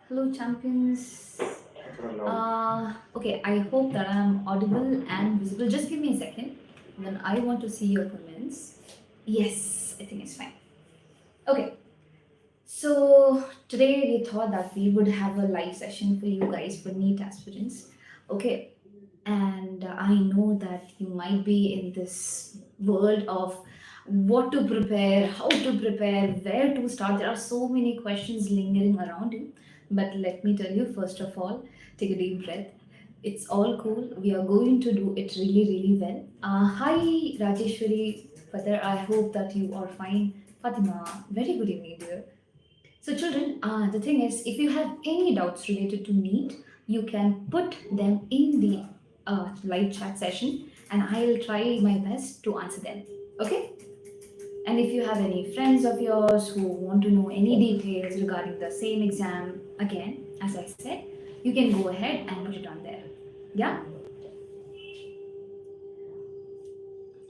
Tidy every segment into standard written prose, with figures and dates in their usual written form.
Hello, champions. Okay, I hope that I'm audible and visible. Just give me a second. Then I want to see your comments. Yes, I think it's fine. Okay, so today we thought that we would have a live session for you guys for NEET aspirants. Okay, and I know that you might be in this world of what to prepare, how to prepare, where to start. There are so many questions lingering around you. But let me tell you, first of all, take a deep breath. It's all cool. We are going to do it really, really well. Hi, Rajeshwari, Father. I hope that you are fine. Fatima, very good evening, dear. So, children, the thing is, if you have any doubts related to NEET, you can put them in the live chat session and I'll try my best to answer them. Okay? And if you have any friends of yours who want to know any details regarding the same exam, again, as I said, you can go ahead and put it on there. Yeah?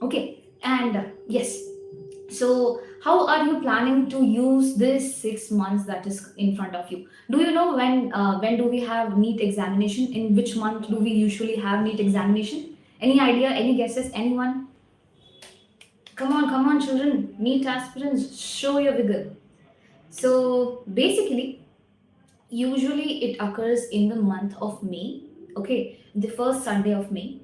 Okay. And yes, so, how are you planning to use this 6 months that is in front of you? Do you know when do we have NEET examination? In which month do we usually have NEET examination? Any idea? Any guesses? Anyone? Come on, children. NEET aspirants, show your vigor. So, basically, usually it occurs in the month of May. Okay, the first Sunday of May.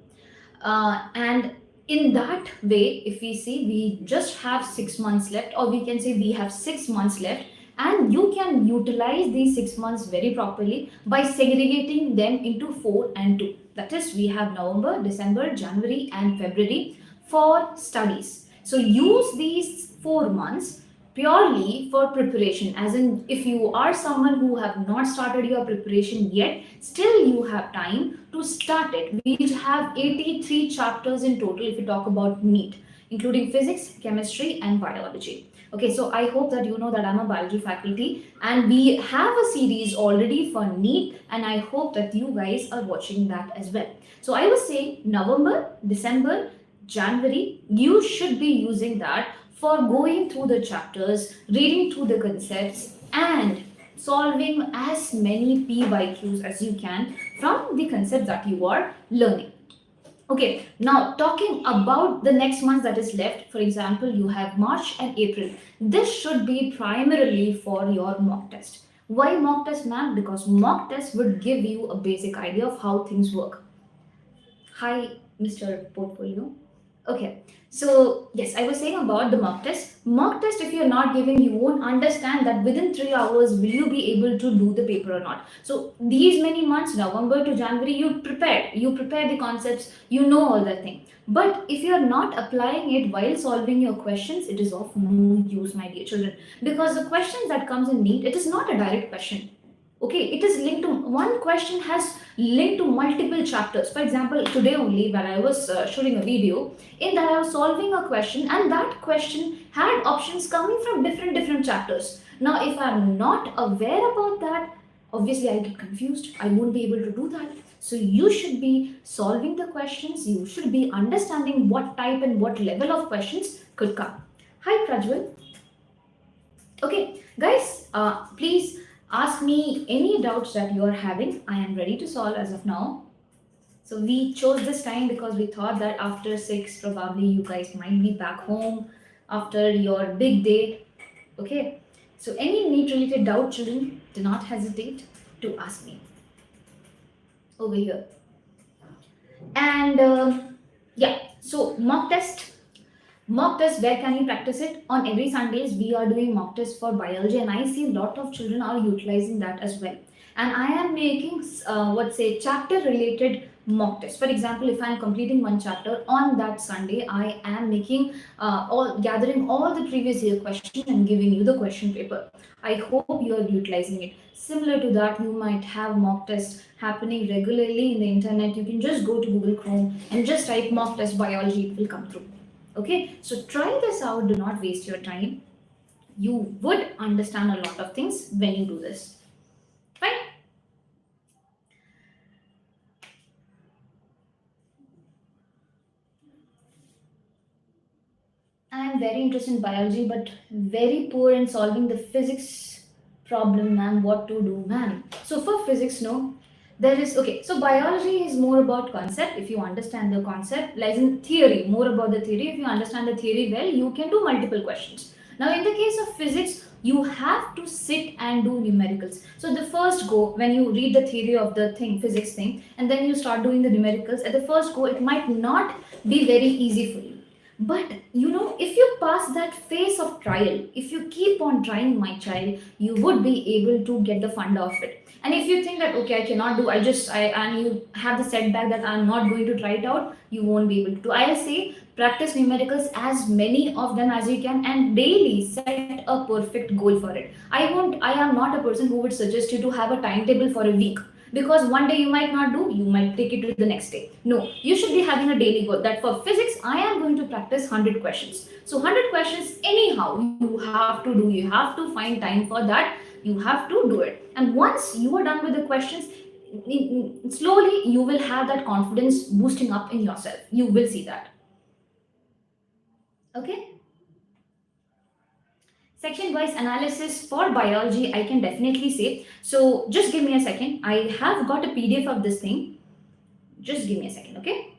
And in that way, if we see, we just have 6 months left, or we can say we have 6 months left, and you can utilize these 6 months very properly by segregating them into 4 and 2. That is, we have November, December, January, and February for studies. So use these 4 months purely for preparation, as in if you are someone who have not started your preparation yet, still you have time to start it. We have 83 chapters in total if you talk about NEET, including physics, chemistry, and biology. Okay, so I hope that you know that I'm a biology faculty and we have a series already for NEET, and I hope that you guys are watching that as well. So I was saying November, December, January, you should be using that for going through the chapters, reading through the concepts, and solving as many PYQs as you can from the concepts that you are learning. Okay, now talking about the next month that is left, for example, you have March and April. This should be primarily for your mock test. Why mock test, ma'am? Because mock test would give you a basic idea of how things work. Hi, Mr. Portfolio. Okay, so yes, I was saying about the mock test. Mock test, if you're not giving, you won't understand that within 3 hours will you be able to do the paper or not. So these many months, November to January, you prepare the concepts, you know all that thing. But if you're not applying it while solving your questions, it is of no use, my dear children, because the questions that comes in NEET, it is not a direct question. Okay, it is linked to one question, has linked to multiple chapters. For example, today only when I was shooting a video, in that I was solving a question and that question had options coming from different chapters. Now if I'm not aware about that, obviously I get confused, I won't be able to do that. So you should be solving the questions, you should be understanding what type and what level of questions could come. Hi Prajwal. Okay, guys, please ask me any doubts that you are having. I am ready to solve as of now. So we chose this time because we thought that after 6, probably you guys might be back home after your big day. Okay, so any NEET related doubt, children, do not hesitate to ask me over here. And yeah, so mock test, where can you practice it? On every Sundays we are doing mock test for biology, and I see a lot of children are utilizing that as well. And I am making what say chapter related mock test. For example, if I am completing one chapter on that Sunday, I am making all gathering all the previous year question and giving you the question paper. I hope you are utilizing it. Similar to that, you might have mock tests happening regularly in the internet. You can just go to Google Chrome and just type mock test biology, it will come through. Okay, so try this out, do not waste your time. You would understand a lot of things when you do this. Fine. I am very interested in biology but very poor in solving the physics problem, ma'am, what to do, ma'am. So for physics, no, there is, okay, so biology is more about concept. If you understand the concept, like in theory, more about the theory. If you understand the theory well, you can do multiple questions. Now in the case of physics, you have to sit and do numericals. So the first go, when you read the theory of the thing, physics thing, and then you start doing the numericals, at the first go, it might not be very easy for you. But you know, if you pass that phase of trial, if you keep on trying, my child, you would be able to get the fund of it. And if you think that, okay, I cannot do, and you have the setback that I'm not going to try it out, you won't be able to. I'll say practice numericals as many of them as you can, and daily set a perfect goal for it. I am not a person who would suggest you to have a timetable for a week, because one day you might not do, you might take it to the next day. No, you should be having a daily goal that for physics I am going to practice 100 questions. So 100 questions anyhow you have to do, you have to find time for that, you have to do it. And once you are done with the questions, slowly you will have that confidence boosting up in yourself. You will see that. Okay. Section wise analysis for biology, I can definitely say. So just give me a second. I have got a PDF of this thing. Just give me a second, okay?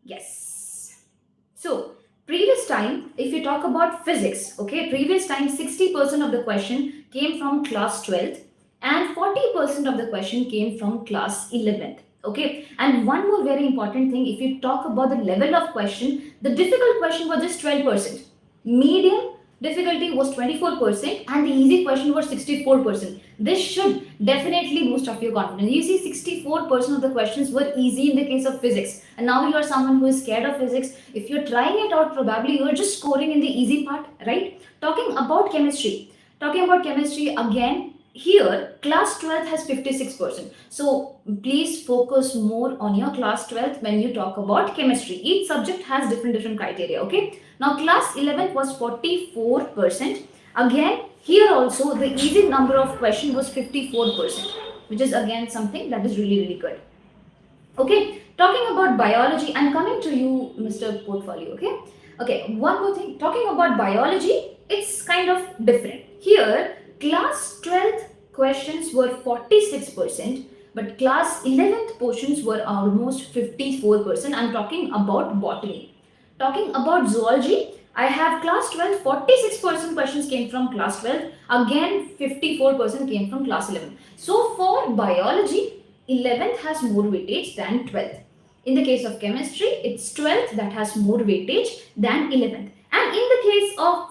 Yes. So previous time, if you talk about physics, okay, previous time 60% of the question came from class 12th and 40% of the question came from class 11th. Okay, and one more very important thing, if you talk about the level of question, the difficult question was just 12%, medium difficulty was 24%, and the easy question was 64%. This should definitely boost up your confidence. You see, 64% of the questions were easy in the case of physics, and now you are someone who is scared of physics. If you're trying it out, probably you are just scoring in the easy part, right? Talking about chemistry again, here class 12th has 56%. So please focus more on your class 12th when you talk about chemistry. Each subject has different criteria, okay? Now class 11th was 44%. Again, here also the easy number of question was 54%, which is again something that is really good. Okay, talking about biology, I'm coming to you, Mr. Portfolio, okay? Okay, one more thing, talking about biology, it's kind of different. Here, class 12th questions were 46%, but class 11th portions were almost 54%. I'm talking about botany. Talking about zoology, I have class 12, 46% questions came from class 12. Again, 54% came from class 11. So for biology, 11th has more weightage than 12th. In the case of chemistry, it's 12th that has more weightage than 11th. And in the case of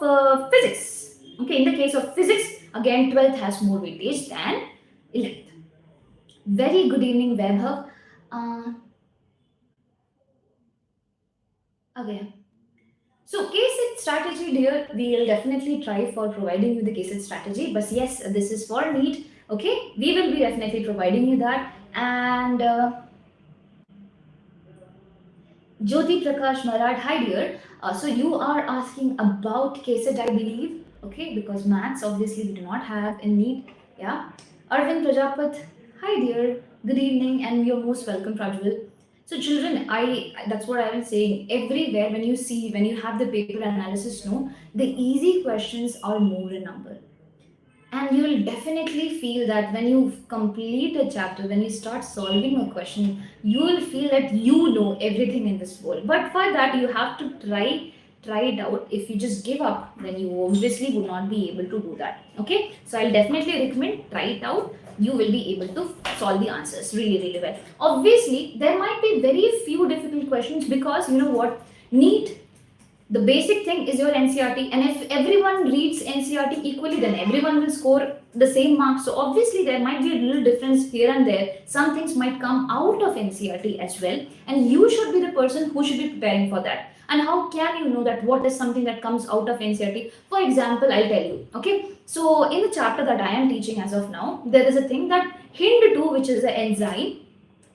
physics, okay, in the case of physics, again 12th has more weightage than 11th. Very good evening, Vaibhav. Okay. So KCET strategy, dear, we will definitely try for providing you the KCET strategy. But yes, this is for NEET. Okay, we will be definitely providing you that. And Jyoti Prakash Marad, hi dear. So you are asking about KCET, I believe. Okay, because maths obviously we do not have in NEET. Yeah. Arvind Prajapat, hi dear. Good evening, and you're most welcome, Prajwal. So children, that's what I was saying. Everywhere when you have the paper analysis, no, the easy questions are more in number. And you will definitely feel that when you complete a chapter, when you start solving a question, you will feel that you know everything in this world. But for that, you have to try it out. If you just give up, then you obviously would not be able to do that. Okay, so I'll definitely recommend try it out. You will be able to solve the answers really well. Obviously, there might be very few difficult questions, because you know what, NEET, the basic thing is your NCERT, and if everyone reads NCERT equally, then everyone will score the same marks. So obviously there might be a little difference here and there. Some things might come out of NCERT as well, and you should be the person who should be preparing for that. And how can you know that what is something that comes out of NCERT? For example, I'll tell you. Okay, so in the chapter that I am teaching as of now, there is a thing that HIND2, which is an enzyme,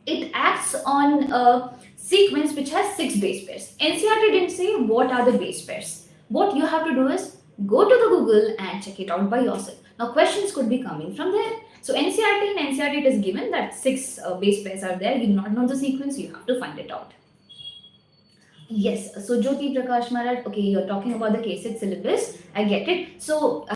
it acts on a sequence which has 6 base pairs. NCERT didn't say what are the base pairs. What you have to do is go to the Google and check it out by yourself. Now questions could be coming from there. So NCERT it is given that 6 base pairs are there. You do not know the sequence, you have to find it out. Yes, so Jyoti Prakash Maharaj, okay, you're talking about the KCET syllabus. I get it. So,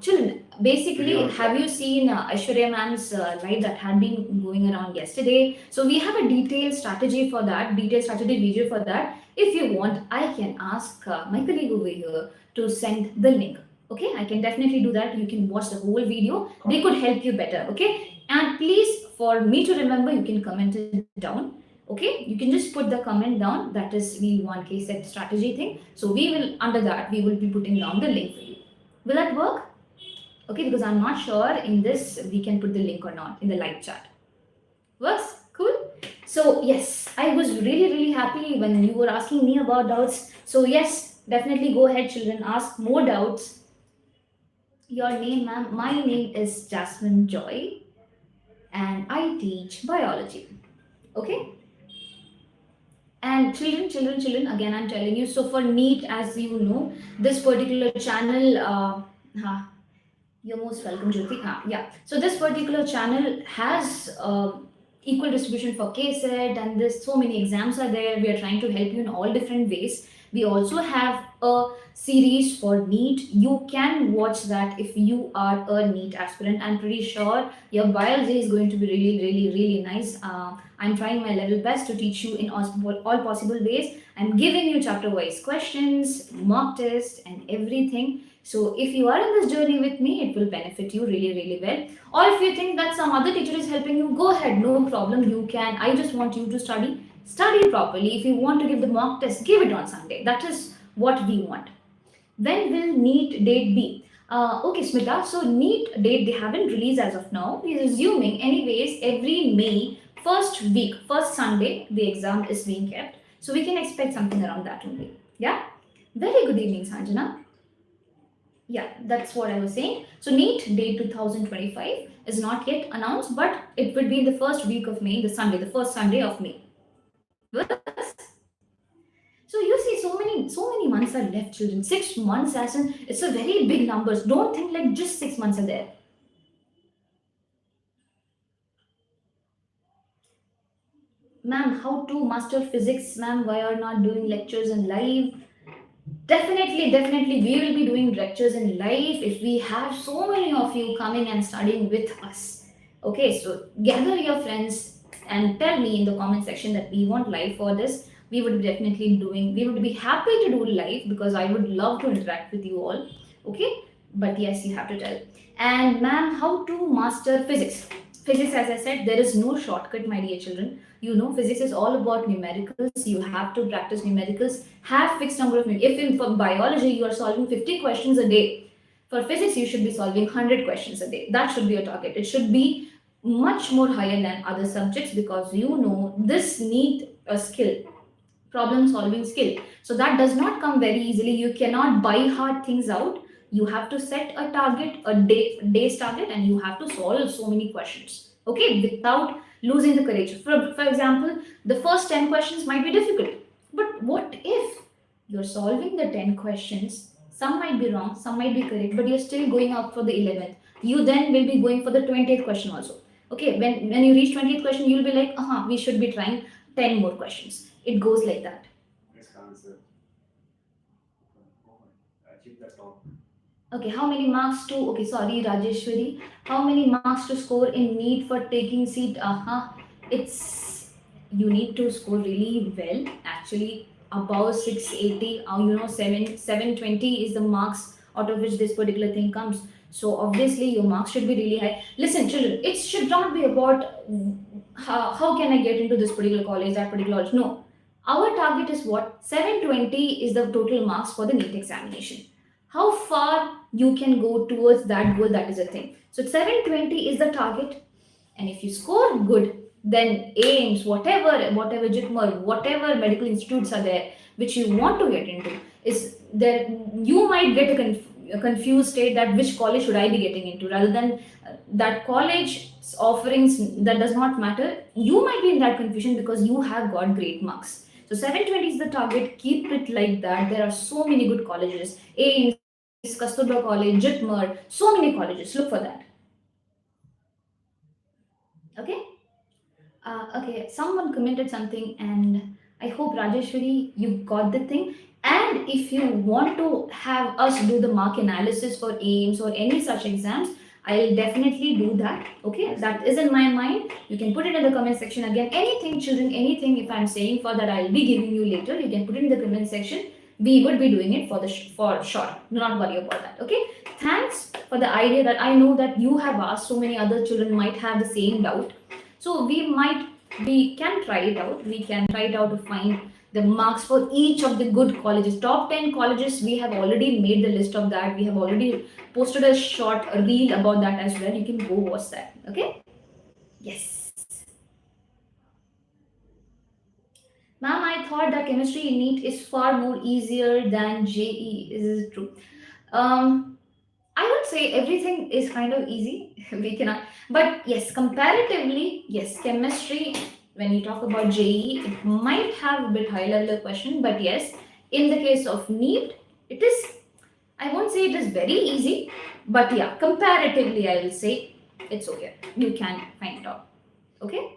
children, basically, have you seen Aishwarya ma'am's live that had been going around yesterday? So, we have a detailed strategy for that, detailed strategy video for that. If you want, I can ask my colleague over here to send the link. Okay, I can definitely do that. You can watch the whole video. They could help you better. Okay, and please, for me to remember, you can comment it down. Okay, you can just put the comment down, that is we want KCET strategy thing, so we will, under that we will be putting down the link for you. Will that work? Okay, because I'm not sure in this we can put the link or not in the live chat. Works? Cool. So yes, I was really happy when you were asking me about doubts. So yes, definitely go ahead children, ask more doubts. Your name, ma'am? My name is Jasmine Joy and I teach biology. Okay. And children, again, I'm telling you. So for NEET, as you know, this particular channel, you're most welcome, Jyoti. Yeah. So this particular channel has equal distribution for KCET, and there's so many exams are there. We are trying to help you in all different ways. We also have a series for NEET. You can watch that if you are a NEET aspirant. I'm pretty sure your biology is going to be really nice. I'm trying my level best to teach you in all possible ways. I'm giving you chapter wise questions, mock test, and everything. So if you are in this journey with me, it will benefit you really well. Or if you think that some other teacher is helping you, go ahead, no problem. You can. I just want you to study properly. If you want to give the mock test, give it on Sunday. That is what we want. When will NEET date be? Okay, Smita. So NEET date they haven't released as of now. We are assuming, anyways, every May first week, first Sunday, the exam is being kept. So we can expect something around that only. Yeah. Very good evening, Sanjana. Yeah, that's what I was saying. So NEET date 2025 is not yet announced, but it will be in the first week of May, the Sunday, the first Sunday of May. Works? So you see, so many months are left, children. 6 months, as in it's a very big numbers. Don't think like just 6 months are there. Ma'am, how to master physics, ma'am? Why are not doing lectures in live? Definitely, we will be doing lectures in live if we have so many of you coming and studying with us. Okay, so gather your friends and tell me in the comment section that we want live for this. We would be definitely doing, we would be happy to do live because I would love to interact with you all. Okay, but yes, you have to tell. And ma'am, how to master physics? Physics, as I said, there is no shortcut, my dear children. You know, physics is all about numericals. You have to practice numericals, have fixed number of if in for biology you are solving 50 questions a day, for physics you should be solving 100 questions a day. That should be your target. It should be much more higher than other subjects because you know this need a skill, problem solving skill. So that does not come very easily. You cannot buy hard things out. You have to set a target, a day's target, and you have to solve so many questions. Okay, without losing the courage. For example, the first 10 questions might be difficult. But what if you're solving the 10 questions? Some might be wrong, some might be correct, but you're still going up for the 11th. You then will be going for the 20th question also. Okay, when you reach 20th question, you'll be like, we should be trying 10 more questions. It goes like that. Okay, how many marks to, okay, sorry, Rajeshwari. How many marks to score in NEET for taking seat? It's, you need to score really well. Actually, above 680, 720 is the marks out of which this particular thing comes. So obviously your marks should be really high. Listen, children, it should not be about how can I get into this particular college, that particular college. No. Our target is what? 720 is the total marks for the NEET examination. How far you can go towards that goal, that is a thing. So 720 is the target, and if you score good, then aims, whatever JITMER, whatever medical institutes are there which you want to get into, is there. You might get a confused state that which college should I be getting into, rather than that college offerings, that does not matter. You might be in that confusion because you have got great marks. So 720 is the target. Keep it like that. There are so many good colleges. AIMS, Kasturba College, JITMER, so many colleges. Look for that. Okay. Okay. Someone commented something, and I hope Rajeshwari, you got the thing. And if you want to have us do the mark analysis for AIMS or any such exams, I'll definitely do that. Okay, that is in my mind. You can put it in the comment section again. Anything, children, anything. If I'm saying for that, I'll be giving you later. You can put it in the comment section. We would be doing it for the for sure. Do not worry about that. Okay. Thanks for the idea that I know that you have asked. So many other children might have the same doubt. So we can try it out. We can try it out to find the marks for each of the good colleges. Top 10 colleges, we have already made the list of that. We have already posted a short reel about that as well. You can go watch that. Okay? Yes. Ma'am, I thought that chemistry in NEET is far more easier than JE. Is it true? Um, I would say everything is kind of easy. We cannot, but yes, comparatively, yes, chemistry. When you talk about JE, it might have a bit high level of question, but yes, in the case of NEET, it is. I won't say it is very easy, but yeah, comparatively, I will say it's okay. You can find it out. Okay.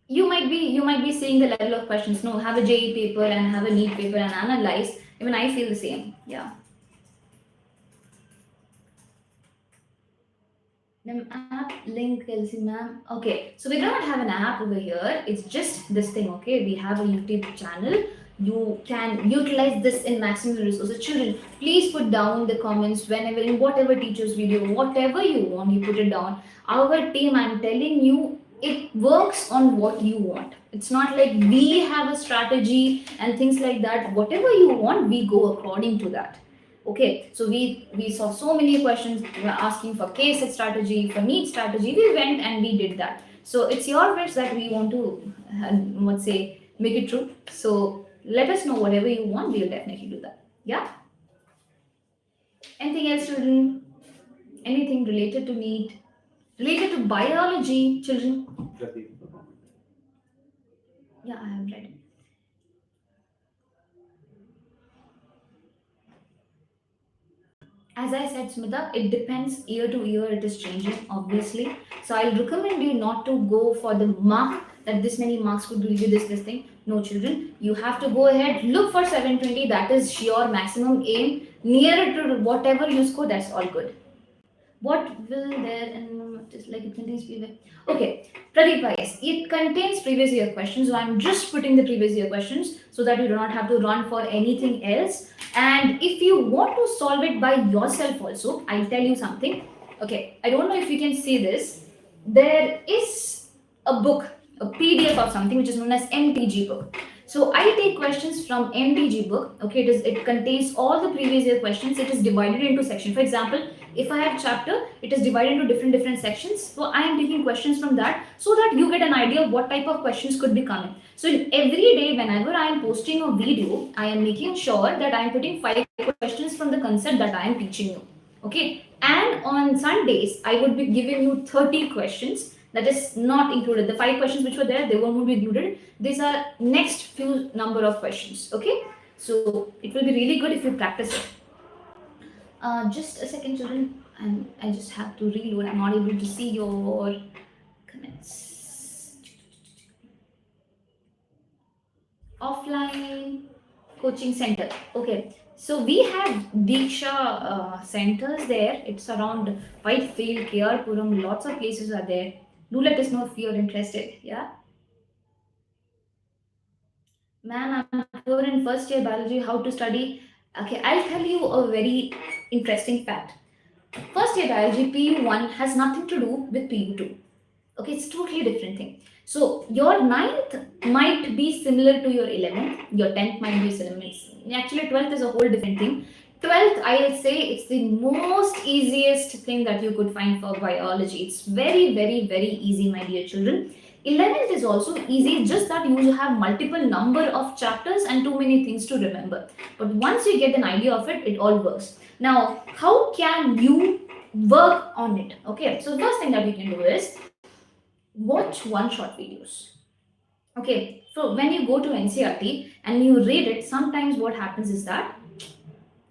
You might be seeing the level of questions. No, have a JE paper and have a NEET paper and analyze. Even I feel the same. Yeah. The app link, Kelsey ma'am. Okay, so we don't have an app over here. It's just this thing. Okay, we have a YouTube channel. You can utilize this in maximum resources. Children, please put down the comments whenever in whatever teacher's video, whatever you want, you put it down. Our team, I'm telling you, it works on what you want. It's not like we have a strategy and things like that. Whatever you want, we go according to that. Okay, so we saw so many questions. We were asking for KCET strategy, for NEET strategy. We went and we did that. So it's your wish that we want to, let's say, make it true. So let us know whatever you want. We'll definitely do that. Yeah. Anything else, children? Anything related to NEET? Related to biology, children? Yeah, I have read. As I said, Smita, it depends year to year, it is changing, obviously. So I'll recommend you not to go for the mark that this many marks could give you this thing. No, children, you have to go ahead, look for 720, that is your maximum aim. Nearer to whatever you score, that's all good. What will there and just like it contains previous. Okay, Pradeep, yes, it contains previous year questions. So I'm just putting the previous year questions so that you do not have to run for anything else. And if you want to solve it by yourself, also, I'll tell you something. Okay, I don't know if you can see this. There is a book, a PDF of something which is known as MTG book. So I take questions from MTG book. Okay, it contains all the previous year questions. It is divided into sections. For example, if I have chapter, it is divided into different sections. So I am taking questions from that so that you get an idea of what type of questions could be coming. So every day, whenever I am posting a video, I am making sure that I am putting 5 questions from the concept that I am teaching you. Okay, and on Sundays, I would be giving you 30 questions. That is not included. The 5 questions which were there, they won't be included. These are next few number of questions. Okay, so it will be really good if you practice it. Just a second, children. I just have to reload. I'm not able to see your comments. Offline coaching center. Okay. So we have Diksha centers there. It's around Whitefield, Puram. Lots of places are there. Do let us know if you're interested. Yeah. Ma'am, I'm poor in first year biology. How to study? Okay, I'll tell you a very interesting fact. First year biology PU1 has nothing to do with PU2. Okay, it's totally different thing. So your ninth might be similar to your 11th. Your 10th might be similar. Actually, 12th is a whole different thing. 12th, I'll say it's the most easiest thing that you could find for biology. It's very, very, very easy, my dear children. 11th is also easy, just that you have multiple number of chapters and too many things to remember. But once you get an idea of it, it all works. Now, how can you work on it? Okay, so the first thing that you can do is watch one-shot videos. Okay, so when you go to NCERT and you read it, sometimes what happens is that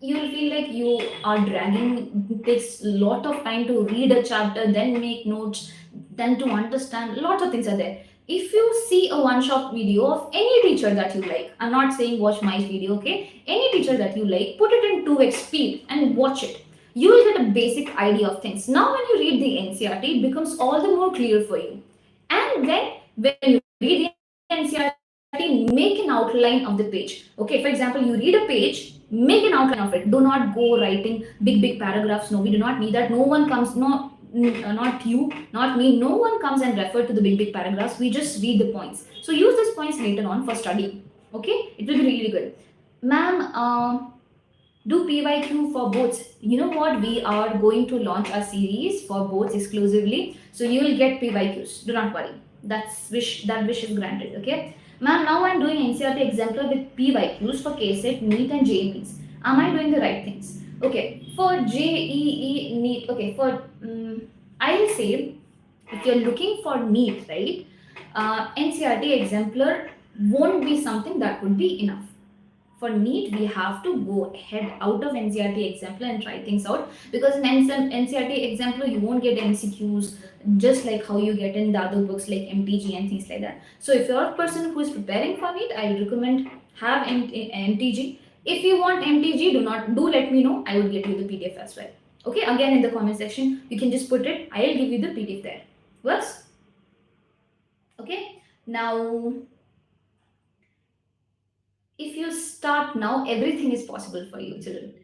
you will feel like you are dragging. It takes a lot of time to read a chapter, then make notes, then to understand. Lots of things are there. If you see a one shot video of any teacher that you like, I'm not saying watch my video, okay? Any teacher that you like, put it in 2x speed and watch it. You will get a basic idea of things. Now, when you read the NCERT, it becomes all the more clear for you. And then, when you read the NCERT, make an outline of the page. Okay, for example, you read a page, make an outline of it. Do not go writing big paragraphs. No, we do not need that. No one comes, not you, not me, no one comes and refer to the big paragraphs. We just read the points. So use these points later on for study. Okay, it will be really good. Ma'am, do PYQ for boats. You know what? We are going to launch a series for boats exclusively. So you will get PYQs. Do not worry. That wish is granted. Okay. Ma'am, now I'm doing NCERT exemplar with PYQs for KCET, NEET and JEE. Am I doing the right things? Okay. For JEE, NEET. Okay. For I'll say, if you're looking for NEET, right? NCERT exemplar won't be something that would be enough. For NEET, we have to go ahead out of NCERT exemplar and try things out, because in NCERT exemplar you won't get MCQs just like how you get in the other books like MTG and things like that. So if you're a person who is preparing for NEET, I recommend have MTG. If you want MTG, do let me know. I will get you the PDF as well. Okay, again in the comment section you can just put it. I'll give you the PDF there. Works? Okay. Now, if you start now, everything is possible for you, children.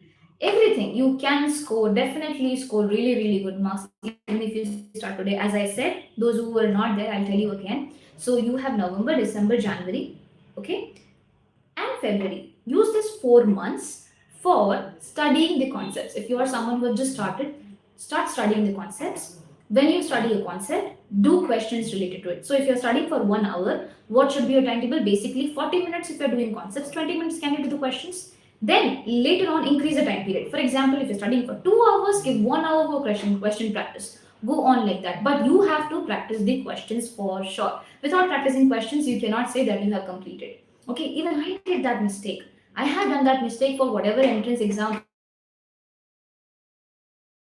Everything. You can score, definitely score really good marks even if you start today. As I said, those who were not there, I'll tell you again. So you have November, December, January, okay, and February. Use this 4 months for studying the concepts. If you are someone who has just started, start studying the concepts. When you study a concept, do questions related to it. So if you're studying for 1 hour, what should be your timetable? Basically 40 minutes if you're doing concepts, 20 minutes can you do the questions? Then later on increase the time period. For example, if you're studying for 2 hours, give 1 hour for question practice. Go on like that. But you have to practice the questions for sure. Without practicing questions, you cannot say that you have completed. Okay, even I did that mistake. I had done that mistake for whatever entrance exam,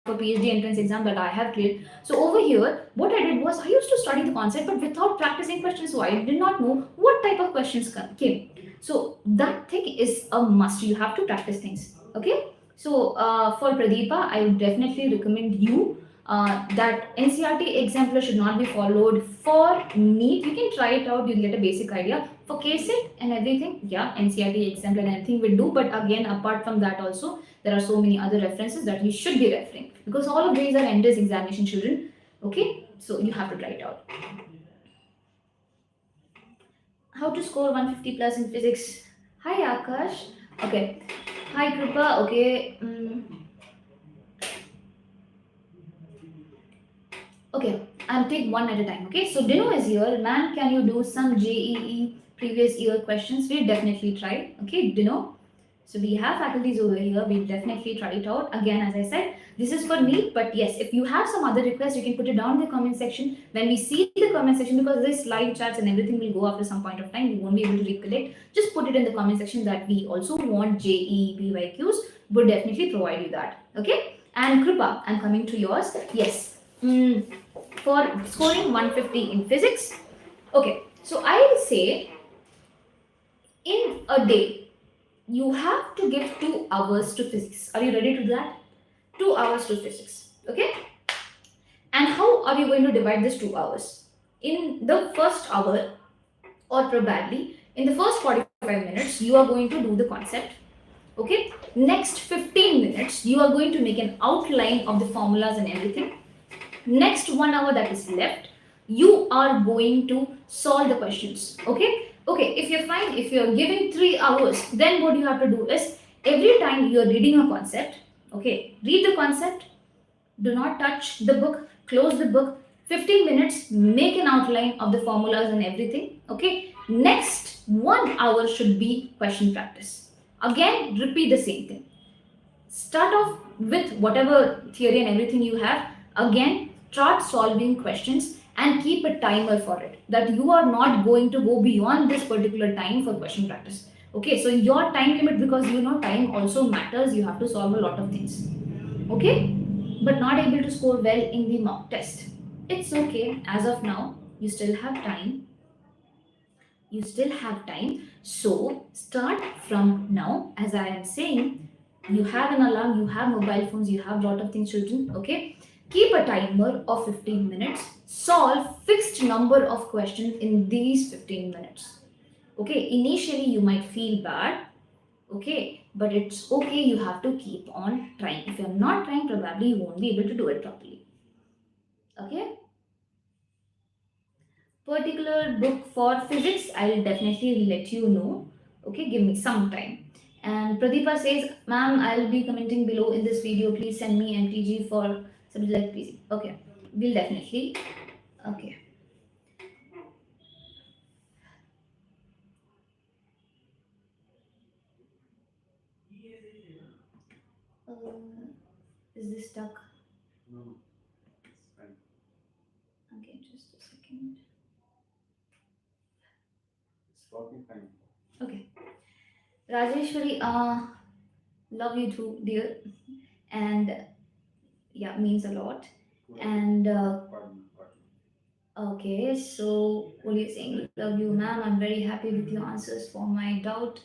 for PhD entrance exam that I have cleared. So over here, what I did was I used to study the concept but without practicing questions. So I did not know what type of questions came. So that thing is a must. You have to practice things. Okay. So for Pradeepa, I would definitely recommend you that NCERT exemplar should not be followed. For NEET, you can try it out, you'll get a basic idea. For KCET and everything, yeah, NCERT exemplar and anything will do. But again, apart from that also, there are so many other references that you should be referring, because all of these are entrance examination, children. Okay, so you have to try it out. How to score 150 plus in physics? Hi Akash. Okay. Hi Kripa. Okay. Okay, I'll take one at a time. Okay, so Dino is here. Man, can you do some JEE previous year questions? We'll definitely try. Okay, Dino. So we have faculties over here. We'll definitely try it out. Again, as I said, this is for NEET. But yes, if you have some other requests, you can put it down in the comment section. When we see the comment section, because this live chats and everything will go after some point of time, we won't be able to recollect. Just put it in the comment section that we also want JEE PYQs. We'll definitely provide you that. Okay. And Kripa, I'm coming to yours. Yes. For scoring 150 in physics. Okay, so I'll say in a day you have to give 2 hours to physics. Are you ready to do that? 2 hours to physics. Okay, and how are you going to divide this 2 hours? In the first hour, or probably in the first 45 minutes, you are going to do the concept. Okay, next 15 minutes you are going to make an outline of the formulas and everything. Next 1 hour that is left, you are going to solve the questions. Okay, if you're fine, if you're giving 3 hours, then what you have to do is, every time you're reading a concept, okay, read the concept, do not touch the book, close the book, 15 minutes, make an outline of the formulas and everything. Okay, next 1 hour should be question practice. Again, repeat the same thing. Start off with whatever theory and everything you have. Again, start solving questions and keep a timer for it, that you are not going to go beyond this particular time for question practice. Okay, so your time limit, because you know time also matters, you have to solve a lot of things. Okay, but not able to score well in the mock test. It's okay, as of now, you still have time. You still have time. So start from now. As I am saying, you have an alarm, you have mobile phones, you have a lot of things, children. Okay, keep a timer of 15 minutes. Solve fixed number of questions in these 15 minutes. Okay, initially you might feel bad. Okay, but it's okay, you have to keep on trying. If you're not trying, probably you won't be able to do it properly. Okay, particular book for physics, I'll definitely let you know. Okay, give me some time. And Pradeepa says, ma'am, I'll be commenting below in this video. Please send me MTG for subject like PC. Okay, we'll definitely. Okay. Uh, is this stuck? Okay, just a second. Okay. Rajeshwari, love you too, dear. And yeah, means a lot. And okay, so what are you saying? Love you, ma'am. I'm very happy with your answers for my doubt.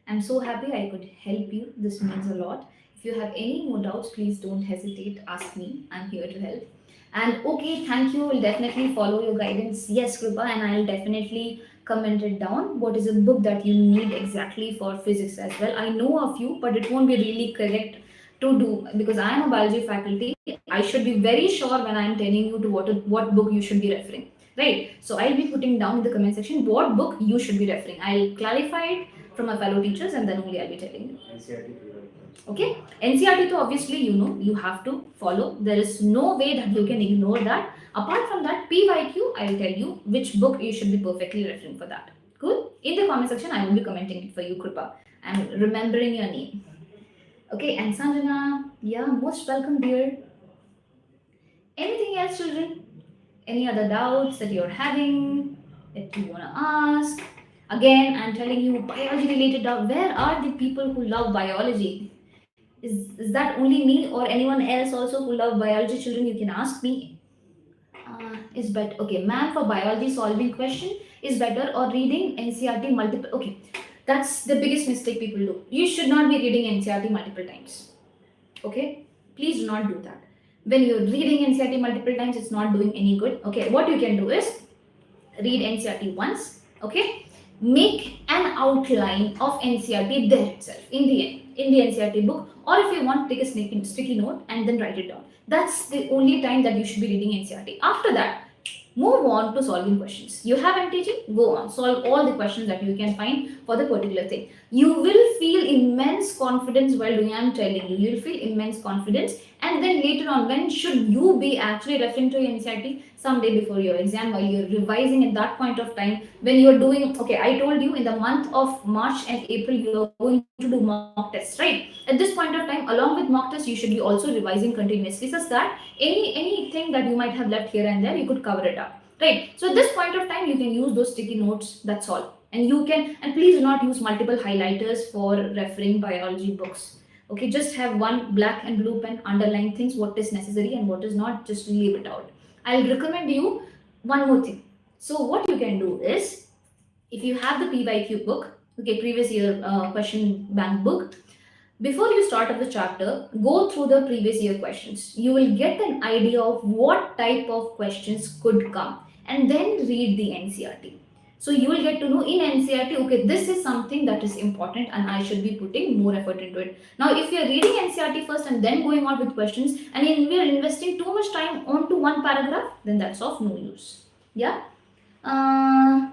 I'm so happy I could help you. This means a lot. If you have any more doubts, please don't hesitate. Ask me. I'm here to help. And okay, thank you. We'll definitely follow your guidance. Yes, Kripa, and I'll definitely comment it down. What is a book that you need exactly for physics as well? I know a few, but it won't be really correct to do because I am a biology faculty. I should be very sure when I am telling you to what book you should be referring. Right. So I'll be putting down in the comment section what book you should be referring. I'll clarify it from my fellow teachers and then only I'll be telling you. Okay. NCRT to obviously you have to follow. There is no way that you can ignore that. Apart from that, PYQ, I'll tell you which book you should be perfectly referring for that. Cool. In the comment section, I will be commenting it for you, Kripa. I'm remembering your name. Okay, and Sanjana, yeah, most welcome, dear. Anything else, children? Any other doubts that you're having that you want to ask? Again, I'm telling you, biology related doubt. Where are the people who love biology? Is that only me or anyone else also who love biology? Children, you can ask me. Is better. Okay, ma'am, for biology solving question is better or reading NCRT multiple. Okay, that's the biggest mistake people do. You should not be reading NCRT multiple times. Okay, please do not do that. When you're reading NCRT multiple times, it's not doing any good. Okay, what you can do is read NCRT once. Okay, make an outline of NCRT there itself in the NCRT book, or if you want, take a sticky note and then write it down. That's the only time that you should be reading NCRT. After that, move on to solving questions. You have MTG, go on, solve all the questions that you can find for the particular thing. You will feel immense confidence while doing. I'm telling you, you'll feel immense confidence. And then later on, when should you be actually referring to NCRT? Someday before your exam, while you're revising at that point of time, when you're doing, okay, I told you in the month of March and April, you're going to do mock tests, right? At this point of time, along with mock tests, you should be also revising continuously so that anything that you might have left here and there, you could cover it up, right? So at this point of time, you can use those sticky notes. That's all. And you can, and please do not use multiple highlighters for referring biology books. Okay, just have one black and blue pen, underline things, what is necessary and what is not, just leave it out. I'll recommend you one more thing. So what you can do is, if you have the PYQ book, okay, previous year question bank book, before you start up the chapter, go through the previous year questions. You will get an idea of what type of questions could come and then read the NCRT. So you will get to know in NCRT, okay, this is something that is important and I should be putting more effort into it. Now, if you're reading NCRT first and then going on with questions and we are investing too much time onto one paragraph, then that's of no use. Yeah. Uh,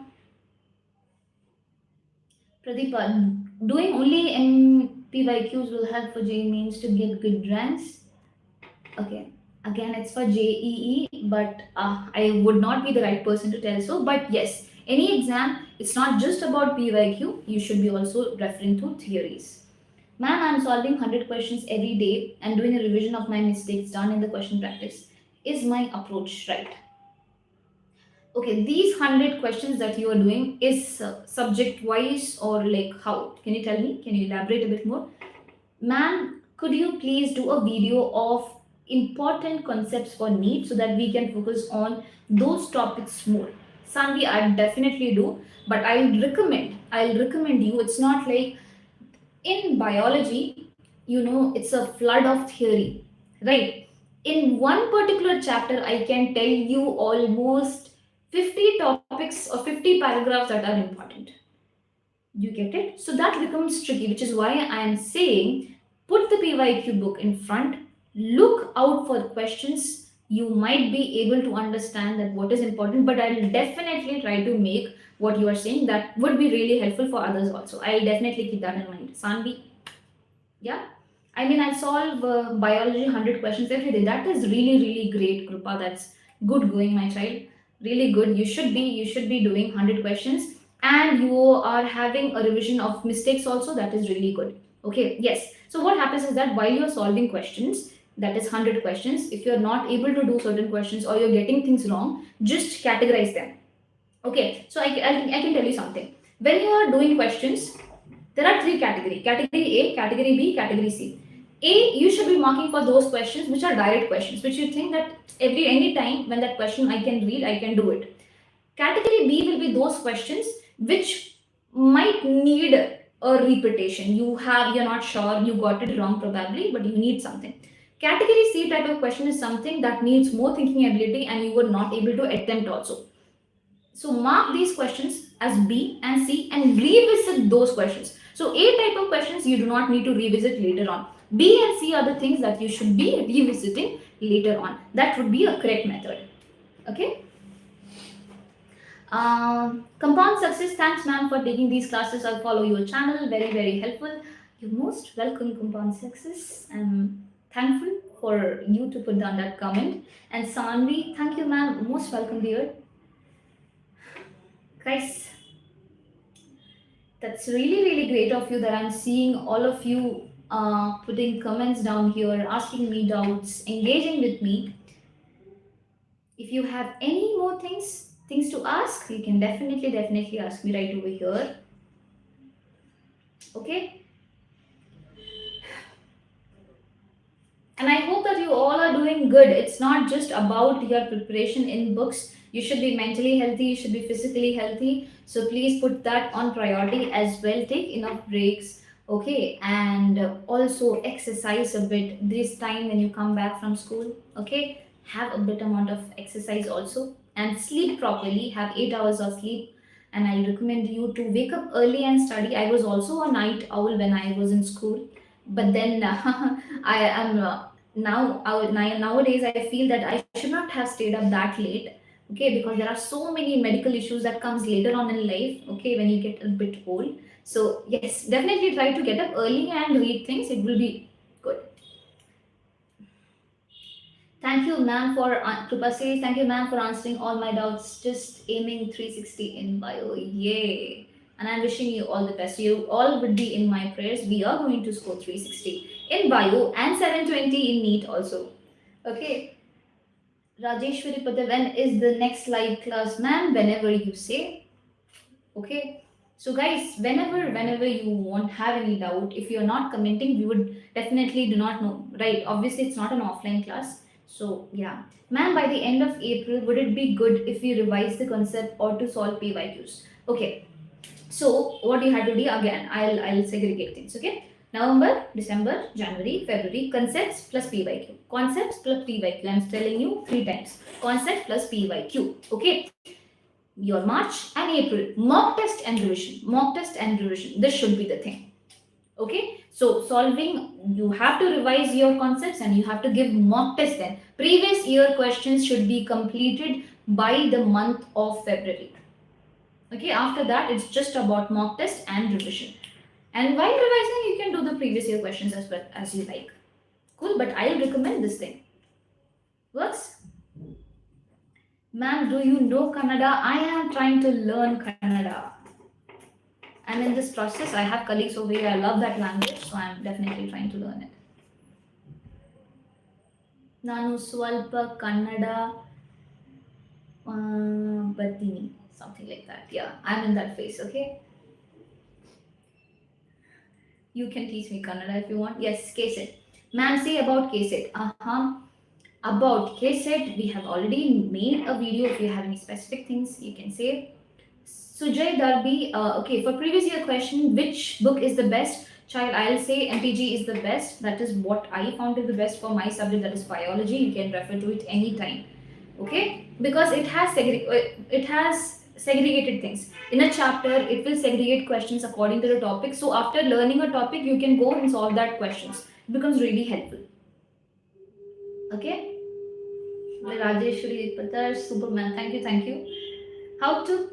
Pradeepa, doing only MPYQs will help for JEE means to get good ranks. Okay, again, it's for JEE, but I would not be the right person to tell so. But yes, any exam, it's not just about PYQ, you should be also referring to theories. Ma'am, I'm solving 100 questions every day and doing a revision of my mistakes done in the question practice. Is my approach right? Okay, these 100 questions that you are doing is subject wise or like how? Can you tell me? Can you elaborate a bit more? Ma'am, could you please do a video of important concepts for NEET so that we can focus on those topics more? Sanvi, I definitely do, but I'll recommend you. It's not like in biology, it's a flood of theory, right? In one particular chapter, I can tell you almost 50 topics or 50 paragraphs that are important. You get it? So that becomes tricky, which is why I am saying put the PYQ book in front, look out for questions. You might be able to understand that what is important, but I'll definitely try to make what you are saying that would be really helpful for others also. I'll definitely keep that in mind. Sanvi, yeah. I mean, I solve biology 100 questions every day. That is really, really great, Krupa. That's good going, my child. Really good. You should be doing 100 questions, and you are having a revision of mistakes also. That is really good. Okay, yes. So what happens is that while you're solving questions, that is 100 questions, if you're not able to do certain questions or you're getting things wrong, just categorize them. Okay, so I can tell you something. When you are doing questions, there are three categories: category A, category B, category C. A, you should be marking for those questions which are direct questions, which you think that any time when that question I can read, I can do it. Category B will be those questions which might need a repetition. You're not sure, you got it wrong probably, but you need something. Category C type of question is something that needs more thinking ability and you were not able to attempt also. So mark these questions as B and C and revisit those questions. So A type of questions you do not need to revisit later on. B and C are the things that you should be revisiting later on. That would be a correct method. Okay. Compound success. Thanks, ma'am, for taking these classes. I'll follow your channel. Very, very helpful. You're most welcome, Compound Success. I'm thankful for you to put down that comment. And Sanvi, thank you, ma'am. Most welcome, dear. Guys, that's really, really great of you that I'm seeing all of you putting comments down here, asking me doubts, engaging with me. If you have any more things to ask, you can definitely ask me right over here. Okay? And I hope that you all are doing good. It's not just about your preparation in books. You should be mentally healthy, you should be physically healthy. So please put that on priority as well. Take enough breaks, okay? And also exercise a bit this time when you come back from school, okay? Have a bit amount of exercise also and sleep properly. Have 8 hours of sleep. And I recommend you to wake up early and study. I was also a night owl when I was in school, but then I am nowadays I feel that I should not have stayed up that late, okay, because there are so many medical issues that comes later on in life, okay, when you get a bit old. So yes, definitely try to get up early and read things. It will be good. Thank you, ma'am, for Krupa says, thank you, ma'am, for answering all my doubts. Just aiming 360 in bio. Yay. And I'm wishing you all the best. You all would be in my prayers. We are going to score 360 in bio and 720 in NEET also. Okay. Rajeshwari Pate, when is the next live class? Ma'am, whenever you say. Okay. So guys, whenever you won't have any doubt, if you're not commenting, we would definitely do not know. Right. Obviously it's not an offline class. So yeah. Ma'am, by the end of April, would it be good if we revise the concept or to solve PYQs? Okay. So what you had to do again, I'll segregate things. Okay. November, December, January, February, concepts plus PYQ. Concepts plus PYQ. I'm telling you three times. Concept plus PYQ. Okay. Your March and April. Mock test and revision. Mock test and revision. This should be the thing. Okay. So solving, you have to revise your concepts and you have to give mock test then. Previous year questions should be completed by the month of February. Okay, after that it's just about mock test and revision. And while revising, you can do the previous year questions as well as you like. Cool, but I'll recommend this thing. Works? Ma'am, do you know Kannada? I am trying to learn Kannada. I'm in this process. I have colleagues over here. I love that language, so I'm definitely trying to learn it. Nanu Swalpa Kannada Batini. Something like that. Yeah, I'm in that phase, okay? You can teach me Kannada if you want. Yes, KCET. Ma'am, say about KCET. Uh-huh. About KCET, we have already made a video. If you have any specific things, you can say. Sujay Darby, okay, for previous year question, which book is the best? Child, I'll say MPG is the best. That is what I found to be the best for my subject, that is biology. You can refer to it anytime. Okay, because it has segregated things. In a chapter, it will segregate questions according to the topic. So after learning a topic, you can go and solve that questions. It becomes really helpful. Okay. Rajeshwari Patar, Superman. Thank you, thank you. How to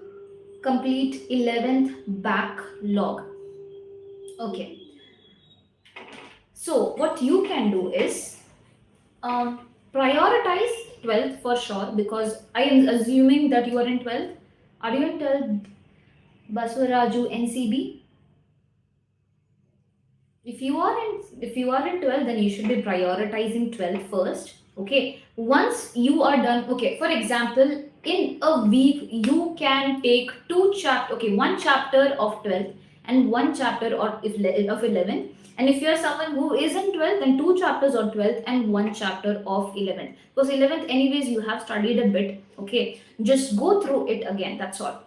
complete 11th backlog. Okay, so what you can do is prioritize 12th for sure, because I am assuming that you are in 12th. Are you in 12th, Baswaraju NCB? If you are in 12th, then you should be prioritizing 12th first. Okay, once you are done, okay, for example, in a week you can take one chapter of 12th and one chapter of 11th. And if you are someone who is in 12th, then two chapters of 12th and one chapter of 11th, because 11th anyways you have studied a bit. Okay, just go through it again, that's all.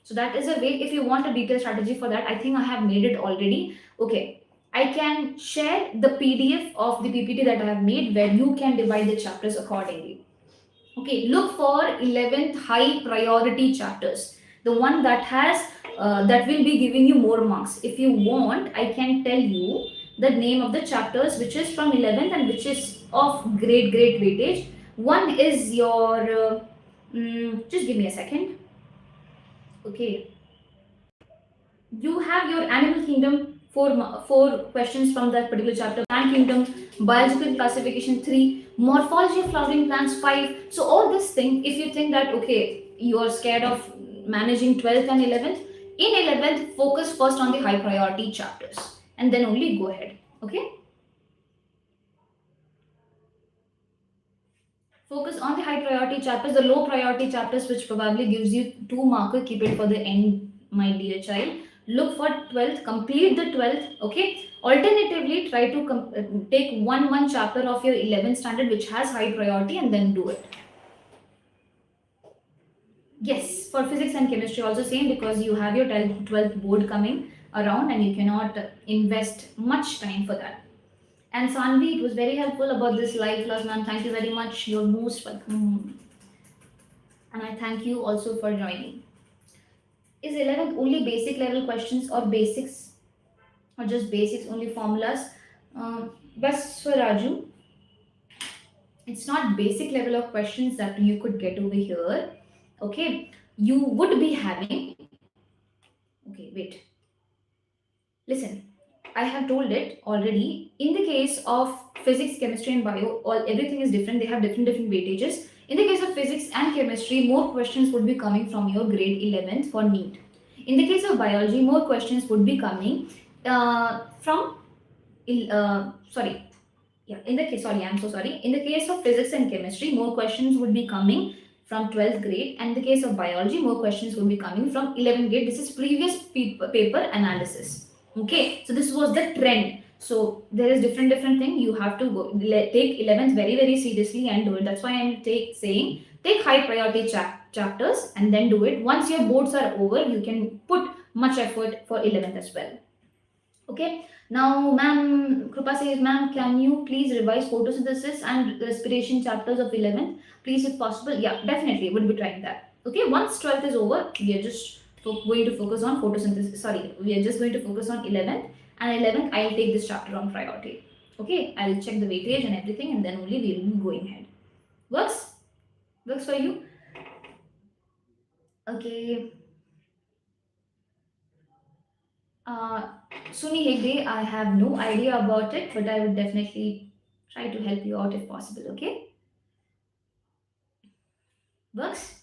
So that is a way. If you want a detailed strategy for that, I think I have made it already. Okay, I can share the PDF of the PPT that I have made, where you can divide the chapters accordingly. Okay, look for 11th high priority chapters, the one that will be giving you more marks. If you want, I can tell you the name of the chapters which is from 11th and which is of great weightage. One is your just give me a second. Okay, you have your animal kingdom, four questions from that particular chapter. Plant kingdom, biological classification 3, morphology of flowering plants 5. So all this thing, if you think that okay, you are scared of managing 12th and 11th, in 11th focus first on the high priority chapters and then only go ahead. Okay, focus on the high priority chapters. The low priority chapters, which probably gives you 2 marker, keep it for the end, my dear child. Look for 12th, complete the 12th. Okay, alternatively try to take one chapter of your 11th standard which has high priority and then do it. Yes, for physics and chemistry also same, because you have your 12th board coming around and you cannot invest much time for that. And Sanvi, it was very helpful about this live class, ma'am. Thank you very much. You're most welcome. And I thank you also for joining. Is 11th only basic level questions or basics, or just basics, only formulas? Best for Raju, it's not basic level of questions that you could get over here. Okay, you would be having. Okay, wait. Listen, I have told it already. In the case of physics, chemistry, and bio, everything is different. They have different weightages. In the case of physics and chemistry, more questions would be coming from your grade 11th for NEET. In the case of biology, more questions would be coming from. Sorry. Yeah. I'm so sorry. In the case of physics and chemistry, more questions would be coming from 12th grade, and in the case of biology, more questions would be coming from 11th grade. This is previous paper analysis. Okay, so this was the trend. So there is different thing. You have to take 11th very seriously and do it. That's why I'm saying take high priority chapters and then do it. Once your boards are over, you can put much effort for 11th as well. Okay. Now, ma'am, Krupa says, ma'am, can you please revise photosynthesis and respiration chapters of 11th, please, if possible? Yeah, definitely, we'll be trying that. Okay, once 12th is over, we are just going to focus on photosynthesis. Sorry, we are just going to focus on 11th, and 11th, I'll take this chapter on priority. Okay, I'll check the weightage and everything, and then only we will be going ahead. Works? Works for you? Okay. Suni Hegde, I have no idea about it, but I would definitely try to help you out if possible. Okay? Works?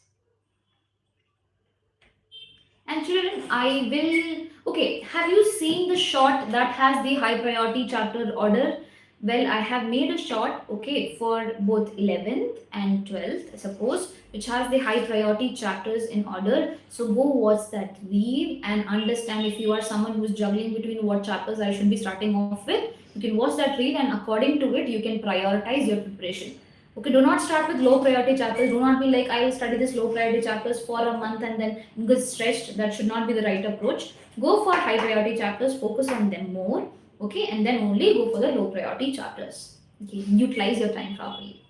And children, I will. Okay, have you seen the shot that has the high priority chapter order? Well, I have made a shot, okay, for both 11th and 12th, I suppose, which has the high priority chapters in order. So go watch that reel and understand. If you are someone who is juggling between what chapters I should be starting off with, you can watch that reel, and according to it, you can prioritize your preparation. Okay, do not start with low priority chapters. Do not be like, I will study this low priority chapters for a month and then get stressed. That should not be the right approach. Go for high priority chapters, focus on them more, okay, and then only go for the low priority chapters. Okay, utilize your time properly.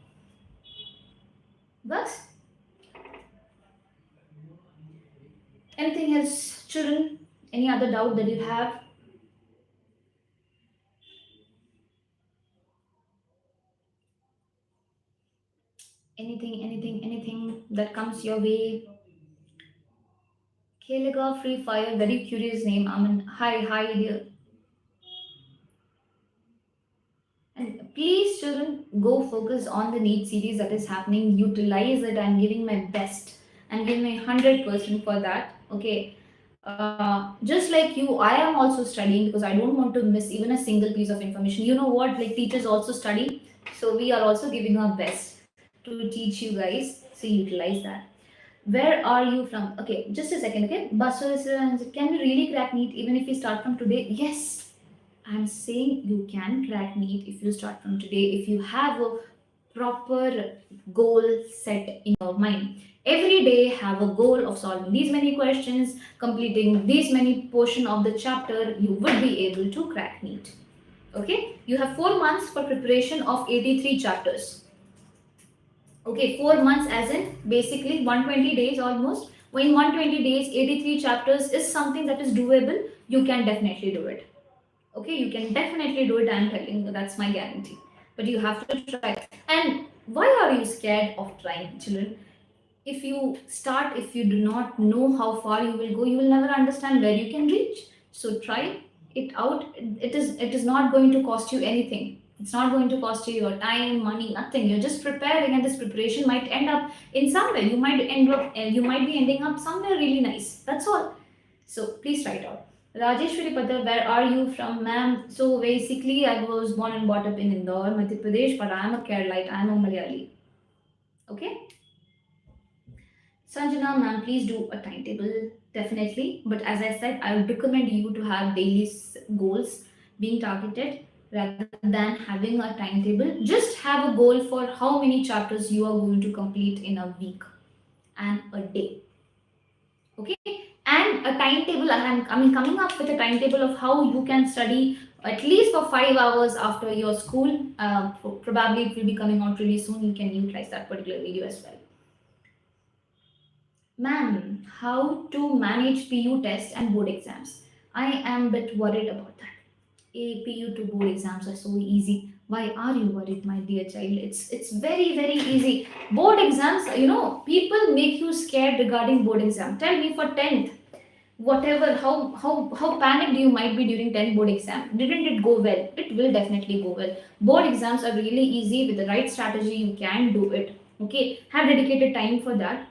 But anything else, children? Any other doubt that you have? Anything that comes your way? Kaliga Free Fire, very curious name. I mean, hi, dear. And please, children, go focus on the NEET series that is happening. Utilize it. I'm giving my best. I'm giving my 100% for that. Okay. Just like you, I am also studying because I don't want to miss even a single piece of information. You know what? Like teachers also study. So we are also giving our best to teach you guys. So utilize that. Where are you from? Okay, just a second. Okay. Basu, can we really crack NEET even if we start from today? Yes, I'm saying you can crack NEET if you start from today, if you have a proper goal set in your mind. Every day have a goal of solving these many questions, completing these many portion of the chapter, you would be able to crack NEET. Okay, you have 4 months for preparation of 83 chapters. Okay, 4 months as in basically 120 days almost. When 120 days, 83 chapters is something that is doable, you can definitely do it. Okay, you can definitely do it. I'm telling you, that's my guarantee. But you have to try. And why are you scared of trying, children? If you start, if you do not know how far you will go, you will never understand where you can reach. So try it out. It is not going to cost you anything. It's not going to cost you your time, money, nothing. You're just preparing, and this preparation might end up in somewhere. You might be ending up somewhere really nice. That's all. So please try it out. Rajeshwari Patel, where are you from, ma'am? So basically, I was born and brought up in Indore, Madhya Pradesh, but I am a Keralite. I am a Malayali. Okay. Sanjana, ma'am, please do a timetable, definitely. But as I said, I would recommend you to have daily goals being targeted rather than having a timetable. Just have a goal for how many chapters you are going to complete in a week and a day. Okay, and a timetable. I mean, coming up with a timetable of how you can study at least for 5 hours after your school. Probably it will be coming out really soon. You can utilize that particular video as well. Ma'am, how to manage PU test and board exams? I am a bit worried about that. APU to board exams are so easy. Why are you worried, my dear child? It's very easy. Board exams, people make you scared regarding board exam. Tell me for 10th, whatever, how panicked you might be during 10th board exam. Didn't it go well? It will definitely go well. Board exams are really easy. With the right strategy, you can do it. Okay, have dedicated time for that.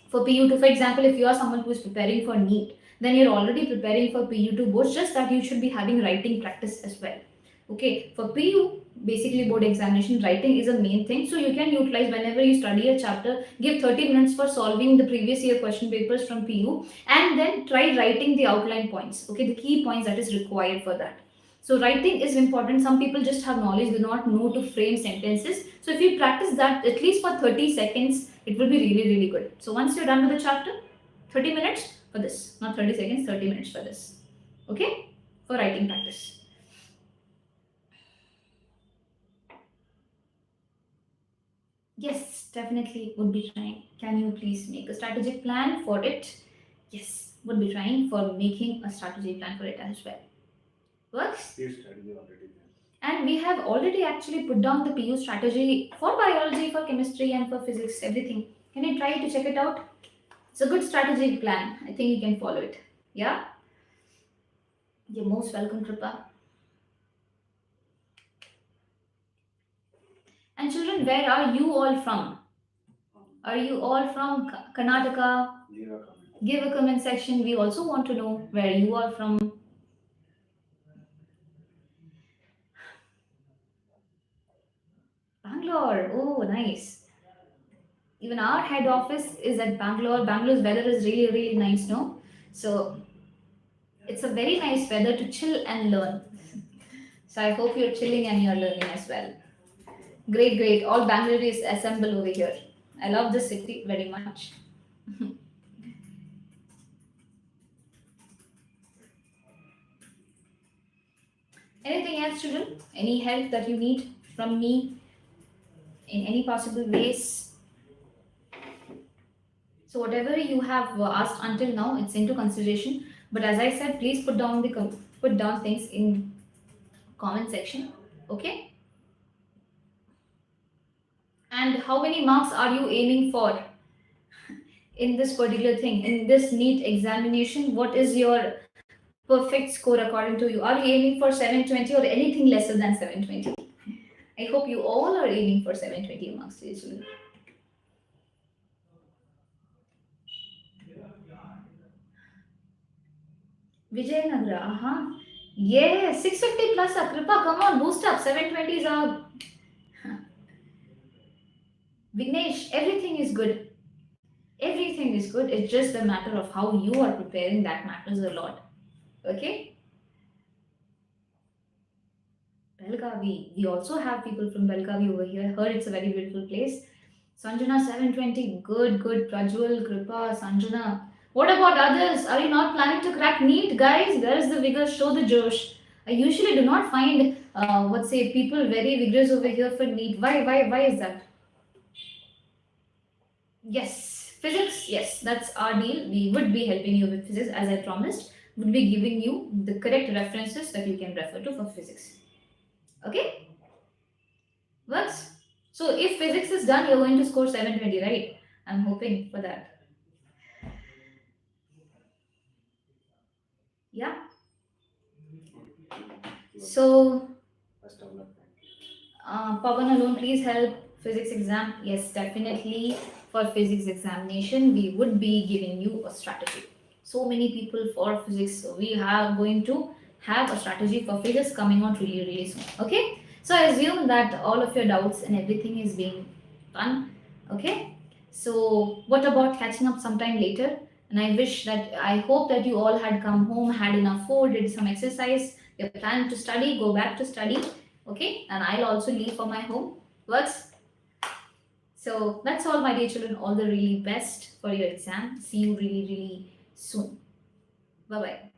For PU2, for example, if you are someone who is preparing for NEET, then you're already preparing for PU2 boards, just that you should be having writing practice as well. Okay, for PU, basically board examination, writing is a main thing. So you can utilize whenever you study a chapter, give 30 minutes for solving the previous year question papers from PU, and then try writing the outline points, okay, the key points that is required for that. So writing is important. Some people just have knowledge, do not know to frame sentences. So if you practice that at least for 30 seconds, it will be really good. So once you're done with the chapter, 30 minutes for this, not 30 seconds, 30 minutes for this. Okay? For writing practice. Yes, definitely would be trying. Can you please make a strategic plan for it? Yes, would be trying for making a strategic plan for it as well. Works? Your strategy already there. And we have already actually put down the PU strategy for biology, for chemistry, and for physics, everything. Can you try to check it out? It's a good strategic plan. I think you can follow it. Yeah? You're most welcome, Kripa. And children, where are you all from? Are you all from Karnataka? Give a comment section. We also want to know where you are from. Bangalore. Oh, nice. Even our head office is at Bangalore. Bangalore's weather is really nice, no? So it's a very nice weather to chill and learn. So I hope you're chilling and you're learning as well. Great, great. All Bangalore is assemble over here. I love this city very much. Anything else, children? Any help that you need from me in any possible ways? So whatever you have asked until now, it's into consideration. But as I said, please put down things in comment section. Okay. And how many marks are you aiming for in this particular thing, in this NEET examination? What is your perfect score according to you? Are you aiming for 720 or anything lesser than 720? I hope you all are aiming for 720 marks, dear children. Vijayanagara, Yes, 650 plus, Kripa, come on, boost up. 720s are. Vignesh, everything is good. Everything is good. It's just a matter of how you are preparing that matters a lot. Okay? Belgavi. We also have people from Belgavi over here. Heard it's a very beautiful place. Sanjana 720. Good, good. Prajwal, Kripa, Sanjana. What about others? Are you not planning to crack NEET, guys? Where is the vigor? Show the Josh. I usually do not find, what say, people very vigorous over here for NEET. Why is that? Yes, physics. Yes, that's our deal. We would be helping you with physics, as I promised. Would be giving you the correct references that you can refer to for physics. Okay, works. So if physics is done, you're going to score 720, right? I'm hoping for that. Yeah. So, Pavan alone, please help physics exam. Yes, definitely. For physics examination, we would be giving you a strategy. So many people for physics, so we are going to have a strategy for physics coming out really, really soon. Okay. So I assume that all of your doubts and everything is being done. Okay. So what about catching up sometime later? And I hope that you all had come home, had enough food, did some exercise. You're planning to study, go back to study. Okay, and I'll also leave for my home. Works. So that's all, my dear children. All the really best for your exam. See you really, really soon. Bye bye.